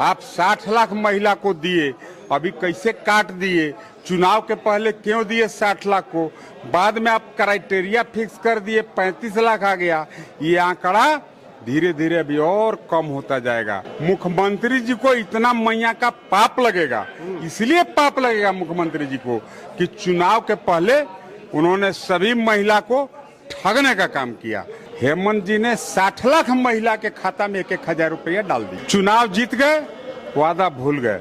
आप 60 लाख महिला को दिए, अभी कैसे काट दिए? चुनाव के पहले क्यों दिए 60 लाख को? बाद में आप क्राइटेरिया फिक्स कर दिए, 35 लाख आ गया। ये आंकड़ा धीरे धीरे अभी और कम होता जाएगा। मुख्यमंत्री जी को इतना मैया का पाप लगेगा, इसलिए पाप लगेगा मुख्यमंत्री जी को कि चुनाव के पहले उन्होंने सभी महिला को ठगने का काम किया। हेमंत जी ने 60 लाख महिला के खाता में 1,000 रुपया डाल दिया। चुनाव जीत गए, वादा भूल गए।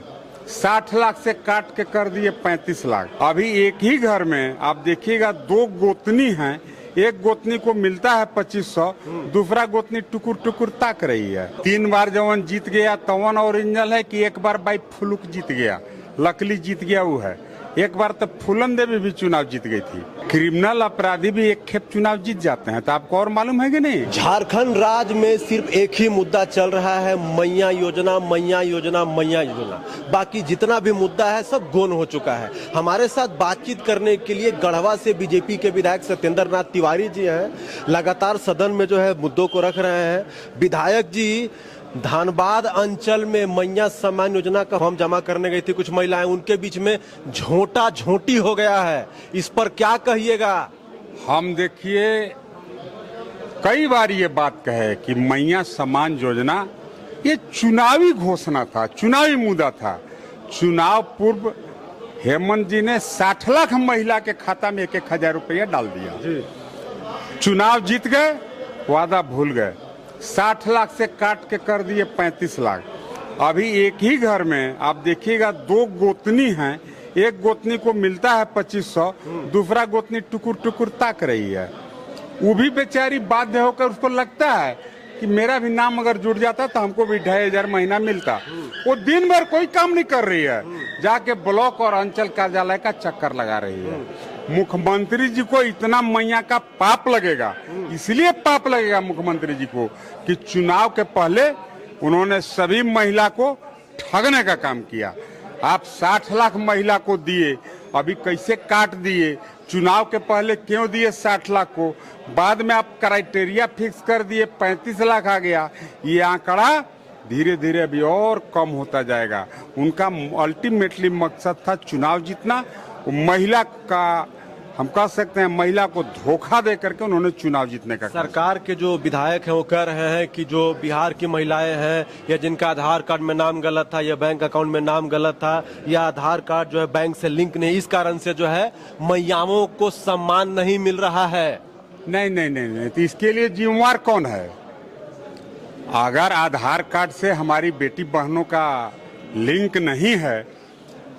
60 लाख से काट के कर दिए 35 लाख। अभी एक ही घर में आप देखिएगा 2 गोतनी हैं, एक गोतनी को मिलता है 2500, दूसरा गोतनी टुकुर टुकुर ताक रही है। 3 बार जवन जीत गया तवन ओरिजिनल है कि एक बार बाई फ्लूक जीत गया, लकली जीत गया वो है। एक बार तो फूलन देवी भी चुनाव जीत गई थी। क्रिमिनल अपराधी भी एक खेप चुनाव जीत जाते हैं, तो आपको और मालूम है कि नहीं? झारखंड राज्य में सिर्फ एक ही मुद्दा चल रहा है, मैया योजना, मैया योजना, मैया योजना। बाकी जितना भी मुद्दा है सब गोन हो चुका है। हमारे साथ बातचीत करने के लिए गढ़वा से बीजेपी के विधायक सत्येंद्र नाथ तिवारी जी हैं। लगातार सदन में जो है मुद्दों को रख रहे हैं। विधायक जी, धनबाद अंचल में मैया सम्मान योजना का फॉर्म जमा करने गई थी कुछ महिलाएं, उनके बीच में झोंटा झोंटी हो गया है, इस पर क्या कहिएगा? हम देखिए कई बार ये बात कहे कि मैया सम्मान योजना ये चुनावी घोषणा था, चुनावी मुद्दा था। चुनाव पूर्व हेमंत जी ने 60 लाख महिला के खाता में 1,000 रुपया डाल दिया। चुनाव जीत गए, वादा भूल गए। 60 लाख से काट के कर दिए 35 लाख। अभी एक ही घर में आप देखिएगा 2 गोतनी हैं, एक गोतनी को मिलता है 2500, दूसरा गोतनी टुकुर टुकुर ताक रही है। वो भी बेचारी बाध्य होकर, उसको लगता है कि मेरा भी नाम अगर जुड़ जाता तो हमको भी 2,500 महीना मिलता। वो दिन भर कोई काम नहीं कर रही है, जाके ब्लॉक और अंचल कार्यालय का चक्कर लगा रही है। मुख्यमंत्री जी को इतना मैया का पाप लगेगा, इसलिए पाप लगेगा मुख्यमंत्री जी को कि चुनाव के पहले उन्होंने सभी महिला को ठगने का काम किया। आप 60 लाख महिला को दिए, अभी कैसे काट दिए? चुनाव के पहले क्यों दिए 60 लाख को? बाद में आप क्राइटेरिया फिक्स कर दिए, 35 लाख आ गया। ये आंकड़ा धीरे धीरे अभी और कम होता जाएगा। उनका अल्टीमेटली मकसद था चुनाव जीतना। महिला का, हम कह सकते हैं महिला को धोखा दे करके उन्होंने चुनाव जीतने का। सरकार के जो विधायक हैं वो कह रहे हैं कि जो बिहार की महिलाएं हैं या जिनका आधार कार्ड में नाम गलत था या बैंक अकाउंट में नाम गलत था या आधार कार्ड जो है बैंक से लिंक नहीं, इस कारण से जो है मैयाओं को सम्मान नहीं मिल रहा है। नहीं नहीं नहीं नहीं, तो इसके लिए जिम्मेवार कौन है? अगर आधार कार्ड से हमारी बेटी बहनों का लिंक नहीं है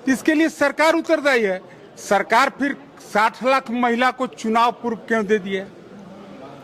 तो इसके लिए सरकार उत्तरदायी है। सरकार फिर 60 लाख महिला को चुनाव पूर्व क्यों दे दिए?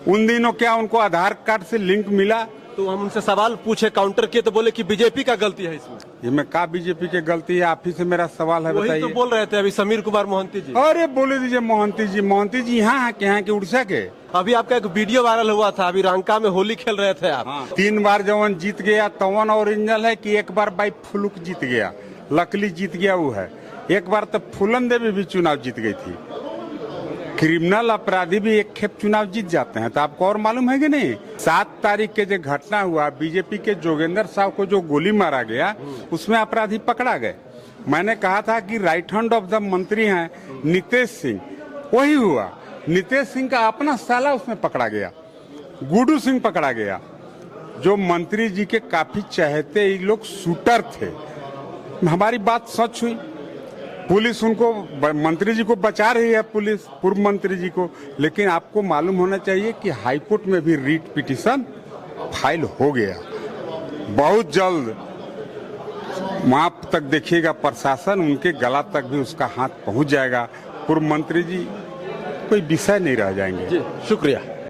उन दिनों क्या उनको आधार कार्ड से लिंक मिला? तो हम उनसे सवाल पूछे, काउंटर किए तो बोले कि बीजेपी का गलती है इसमें। ये में का बीजेपी की गलती है? आप ही से मेरा सवाल है, बताइए। वही तो बोल रहे थे अभी समीर कुमार मोहंती जी। अरे बोले दीजिए मोहंती जी यहाँ है कि उड़ीसा के? अभी आपका एक वीडियो वायरल हुआ था, अभी रंका में होली खेल रहे थे आप। हाँ। 3 बार जवन जीत गया तवन ओरिजिनल है कि एक बार बाई फ्लूक जीत गया, लकली जीत गया वो है। एक बार तो फूलन देवी भी चुनाव जीत गई थी। क्रिमिनल अपराधी भी एक खेप चुनाव जीत जाते हैं, तो आपको और मालूम है कि नहीं? 7 तारीख के जो घटना हुआ, बीजेपी के जोगेंद्र साहब को जो गोली मारा गया, उसमें अपराधी पकड़ा गए। मैंने कहा था कि राइट हैंड ऑफ द मंत्री हैं नीतीश सिंह, वही हुआ। नीतीश सिंह का अपना साला उसमें पकड़ा गया, गुड्डू सिंह पकड़ा गया, जो मंत्री जी के काफी चहेते ये लोग शूटर थे। हमारी बात सच हुई, पुलिस उनको, मंत्री जी को बचा रही है पुलिस, पूर्व मंत्री जी को। लेकिन आपको मालूम होना चाहिए कि हाईकोर्ट में भी रीट पिटीशन फाइल हो गया। बहुत जल्द वहां तक देखिएगा प्रशासन, उनके गला तक भी उसका हाथ पहुंच जाएगा। पूर्व मंत्री जी कोई विषय नहीं रह जाएंगे। जी शुक्रिया।